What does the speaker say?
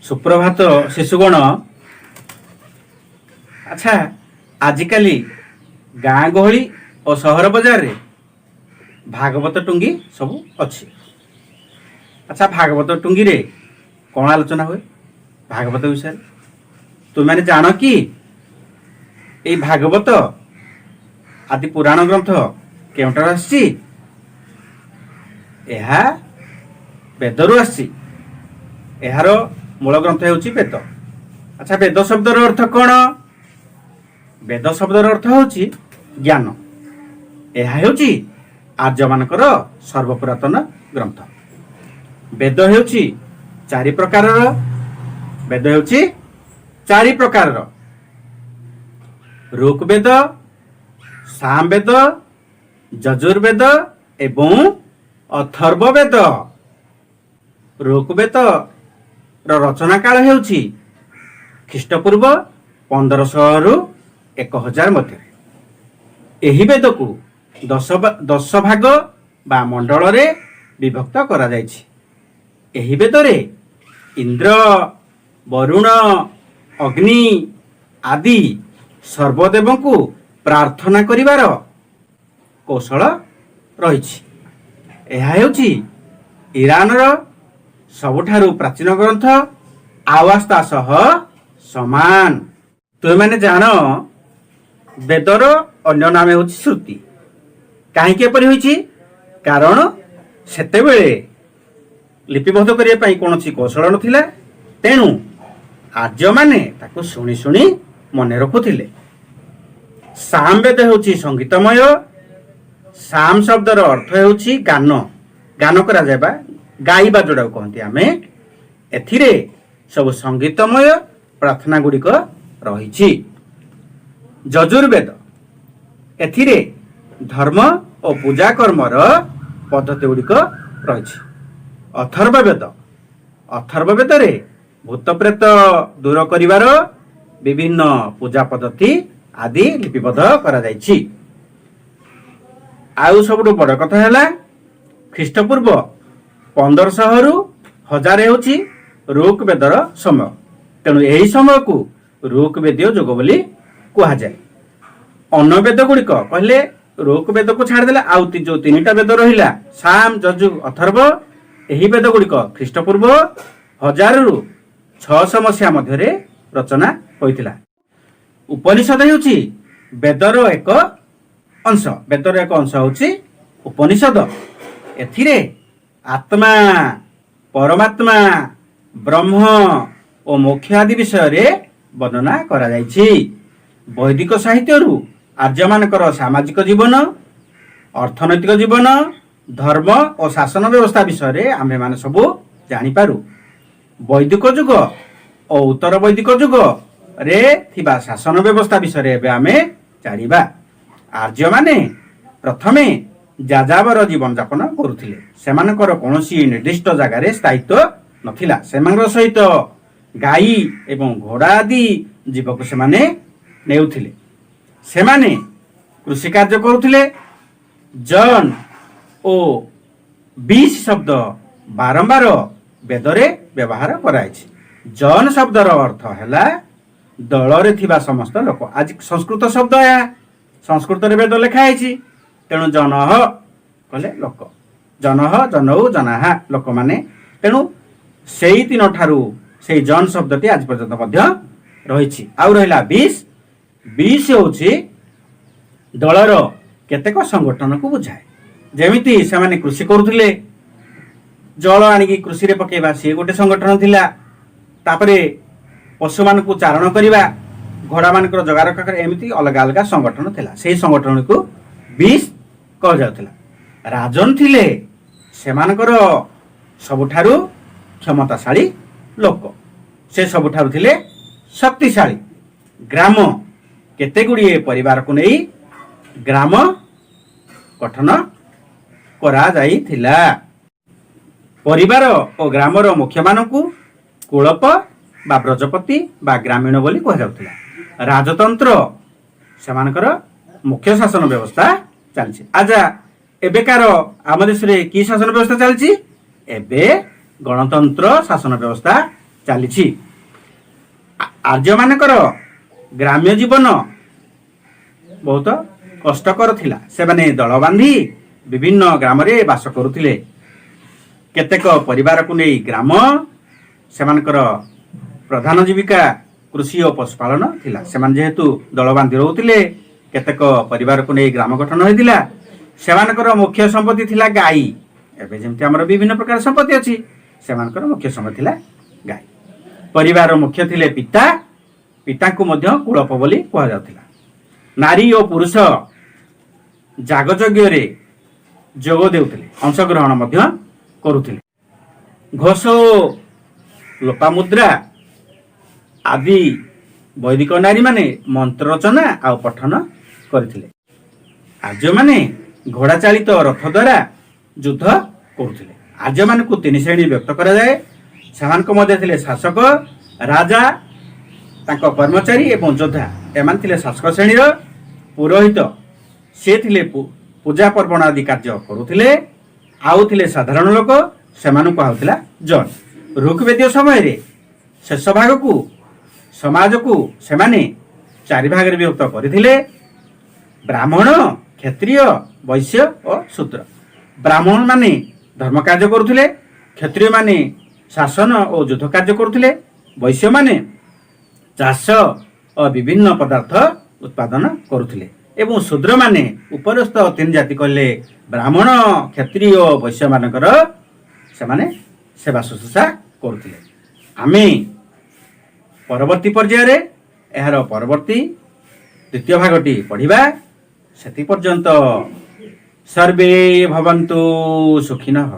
सुप्रभात शिशुगण। अच्छा, आजिकल गाँ गहली और सहर बजार रे भागवत टुंगी सब अच्छी। अच्छा, भागवत टुंगी रे कौन आलोचना हुए भागवत विषय? तुम मैंने जान कि ये भागवत आदि पुराण ग्रंथ केउंटार आसी? यह वेदरू आसी। यार मूल ग्रंथ होउची वेद। अच्छा, वेद शब्दर अर्थ कौन? वेद शब्दर अर्थ होउची ज्ञान। यह होउची आर्य मानकर सर्वपुरातन ग्रंथ। वेद होउची चारि प्रकारर। वेद होउची चारि प्रकारर। ऋग्वेद, सामवेद, यजुर्वेद एवं अथर्ववेद। ऋग्वेद रचना काल हेउची ख्रीष्टपूर्व 1500 रु 1000 मध्य। एही वेद को 10 भाग बा मंडल रे विभक्त करा जायछि। एही वेद रे इंद्र, वरुण, अग्नि आदि सर्वदेव को प्रार्थना करिवार कौशल रहिछि। एहा हेउछि ईरान रो सबुठारु प्राचीन ग्रंथ आवास्ता सह समान। तुम मैंने जान वेदर अन्य नाम होछि श्रुति। कहीं एपरि होइछि? कारण सेतेबेले लिपिबद्ध करिया पई कोनोसी कौशल नथिला। तेणु आर्य माने ताको शुणी शुणी मने रखुथिले। सामवेद होछि संगीतमय। साम शब्दर अर्थ होछि गान। गान करा जायबा, गाइबा जोड़ा कहते आमे। एथिरे सब संगीतमय प्रार्थना गुड़िक रही। यजुर्वेद एथिरे धर्म और पूजा कर्मर पद्धति गुड़िक रही। अथर्ववेद, अथर्ववेद रे भूत प्रेत दूर करिवार विभिन्न पूजा पद्धति आदि लिपिबद्ध करा जायछि। आउ सबुठु बड़ कथा हैला ख्रीष्टपूर्व 1500 रु 1000 होछि ऋग्वेदर समय। तेणु यही समय को ऋग्वेदीय युग बोली कहा जाए। अन्य वेद गुड़िक कहले ऋग्वेद को छाड़देले आउ जो 3टा वेद रहिला साम, यजु, अथर्व, यही वेद गुड़िक ख्रीष्टपूर्व 1000 रु 600 मसीहा मध्य रचना होइतिला। उपनिषद होछि वेदर एक अंश। वेदर एक अंश होछि उपनिषद। एथिरे आत्मा, परमात्मा, ब्रह्म और मोक्ष आदि विषय रे वर्णना करा जायछि। वैदिक साहित्य रु आर्य मानकर सामाजिक जीवन, अर्थनैतिक जीवन, धर्म और शासन व्यवस्था विषय रे आमे माने सब जानि पारु। वैदिक युग और उत्तर वैदिक युग रे थिबा शासन व्यवस्था विषय रे आमे जानिबा। आर्य माने प्रथमे जाजावर जीवन यापन करुथिले। सेमानकर कोनोसी निर्दिष्ट जगार स्थायित्व नथिला। सेमानकर सहित गाई एवं घोड़ा आदि जीव को सेमाने नेउथिले। सेमाने कृषि कार्य करुथिले। जन ओ 20 शब्द बारंबार वेदरे व्यवहार कराइछि। जन शब्दर अर्थ हैला दल रे थिबा समस्त लोक। आज संस्कृत शब्द या संस्कृत रे वेद लिखा है। तेणु जन कहले लोक, जन, जनऊ, जनाहा लोक माने। तेणु सेई तीन ठारू से जन शब्दटी आज पर्यंत मध्य रही। आउ रहिला 20 होछि दलर केतेक संगठन को बुझाए। जेमिति से माने कृषि करुथिले, जल आनिकी कृषि रे पकेबा से गोटे संगठन थिला। तापरे पशु मान को चारण करिबा, घोड़ा मानकर जगा रखा कर, एमिति अलग अलग संगठन थिला। सेही संगठन को 20 कह जाउथिला। राजन थिले सेमानकर सबुठारु क्षमताशाली लोक। से सबुठारु थिले शक्तिशाली। ग्राम केते गुड़िए परिवार को नहीं ग्राम गठन करा जाइथिला। परिवार और ग्रामर मुख्य मानकु कुलप बा ब्रजपति बा ग्रामीण बोली कह जाउथिला। राजतंत्र सेमानकर मुख्य शासन व्यवस्था चलछि। आजा एबेकार आम देश रे की शासन व्यवस्था चलछि? एबे गणतंत्र शासन व्यवस्था ଚାଲିଛି। ଆର୍ଯ୍ୟମାନଙ୍କର ଗ୍ରାମ୍ୟ ଜୀବନ ବହୁତ କଷ୍ଟକର ଥିଲା। ସେମାନେ ଦଳ ବାନ୍ଧି ବିଭିନ୍ନ ଗ୍ରାମରେ ବାସ କରୁଥିଲେ। କେତେକ ପରିବାରକୁ ନେଇ ଗ୍ରାମ, ସେମାନଙ୍କର ପ୍ରଧାନ ଜୀବିକା କୃଷି ଓ ପଶୁପାଳନ ଥିଲା। ସେମାନେ ଯେହେତୁ ଦଳ ବାନ୍ଧି ରହୁଥିଲେ, କେତେକ ପରିବାରକୁ ନେଇ ଗ୍ରାମ ଗଠନ ହୋଇଥିଲା। ସେମାନଙ୍କର ମୁଖ୍ୟ ସମ୍ପତ୍ତି ଥିଲା ଗାଈ। ଏବେ ଯେମିତି ଆମର ବିଭିନ୍ନ ପ୍ରକାର ସମ୍ପତ୍ତି ଅଛି, ସେମାନଙ୍କର ମୁଖ୍ୟ ସମ୍ପତ୍ତି ଥିଲା ଗାଈ। ପରିବାର ମୁଖ୍ୟ ଥିଲେ ପିତା, ପିତାଙ୍କୁ ମଧ୍ୟ କୁଳପ ବୋଲି କୁହାଯାଉଥିଲା। ନାରୀ ଓ ପୁରୁଷ ଯାଗଯଜ୍ଞରେ ଯୋଗ ଦେଉଥିଲେ, ଅଂଶଗ୍ରହଣ ମଧ୍ୟ କରୁଥିଲେ। ଘୋଷ ଓ ଲୋପାମୁଦ୍ରା ଆଦି ବୈଦିକ ନାରୀମାନେ ମନ୍ତ୍ର ରଚନା ଆଉ ପଠନ କରିଥିଲେ। ଆର୍ଯ୍ୟମାନେ ଘୋଡ଼ା ଚାଳିତ ରଥ ଦ୍ୱାରା ଯୁଦ୍ଧ କରୁଥିଲେ। ଆର୍ଯ୍ୟମାନଙ୍କୁ ତିନି ଶ୍ରେଣୀ ବ୍ୟକ୍ତ କରାଯାଏ। ସେମାନଙ୍କ ମଧ୍ୟରେ ଥିଲେ ଶାସକ, ରାଜା, ତାଙ୍କ କର୍ମଚାରୀ ଏବଂ ଯୋଦ୍ଧା। ଏମାନେ ଥିଲେ ଶାସକ ଶ୍ରେଣୀର। ପୁରୋହିତ, ସେ ଥିଲେ ପୂଜା ପର୍ବଣ ଆଦି କାର୍ଯ୍ୟ କରୁଥିଲେ। ଆଉ ଥିଲେ ସାଧାରଣ ଲୋକ, ସେମାନଙ୍କୁ କୁହାଯାଉଥିଲା ଜନ୍। ଋଗ୍ବେଦୀୟ ସମୟରେ ଶେଷ ଭାଗକୁ ସମାଜକୁ ସେମାନେ ଚାରି ଭାଗରେ ବିଭକ୍ତ କରିଥିଲେ: ବ୍ରାହ୍ମଣ, କ୍ଷତ୍ରିୟ, ବୈଶ୍ୟ ଓ ଶୂଦ୍ର। ବ୍ରାହ୍ମଣମାନେ ଧର୍ମ କାର୍ଯ୍ୟ କରୁଥିଲେ, କ୍ଷତ୍ରିୟମାନେ ଶାସନ ଓ ଯୁଦ୍ଧ କାର୍ଯ୍ୟ କରୁଥିଲେ, ବୈଶ୍ୟମାନେ ଚାଷ ଓ ବିଭିନ୍ନ ପଦାର୍ଥ ଉତ୍ପାଦନ କରୁଥିଲେ ଏବଂ ଶୂଦ୍ରମାନେ ଉପରସ୍ଥ ତିନି ଜାତି କହିଲେ ବ୍ରାହ୍ମଣ, କ୍ଷତ୍ରିୟ ଓ ବୈଶ୍ୟମାନଙ୍କର ସେମାନେ ସେବା ଶୁଶ୍ରୂଷା କରୁଥିଲେ। ଆମେ ପରବର୍ତ୍ତୀ ପର୍ଯ୍ୟାୟରେ ଏହାର ପରବର୍ତ୍ତୀ ଦ୍ୱିତୀୟ ଭାଗଟି ପଢ଼ିବା। ସେଥି ପର୍ଯ୍ୟନ୍ତ ସର୍ବେ ଭବନ୍ତୁ ସୁଖିନଃ।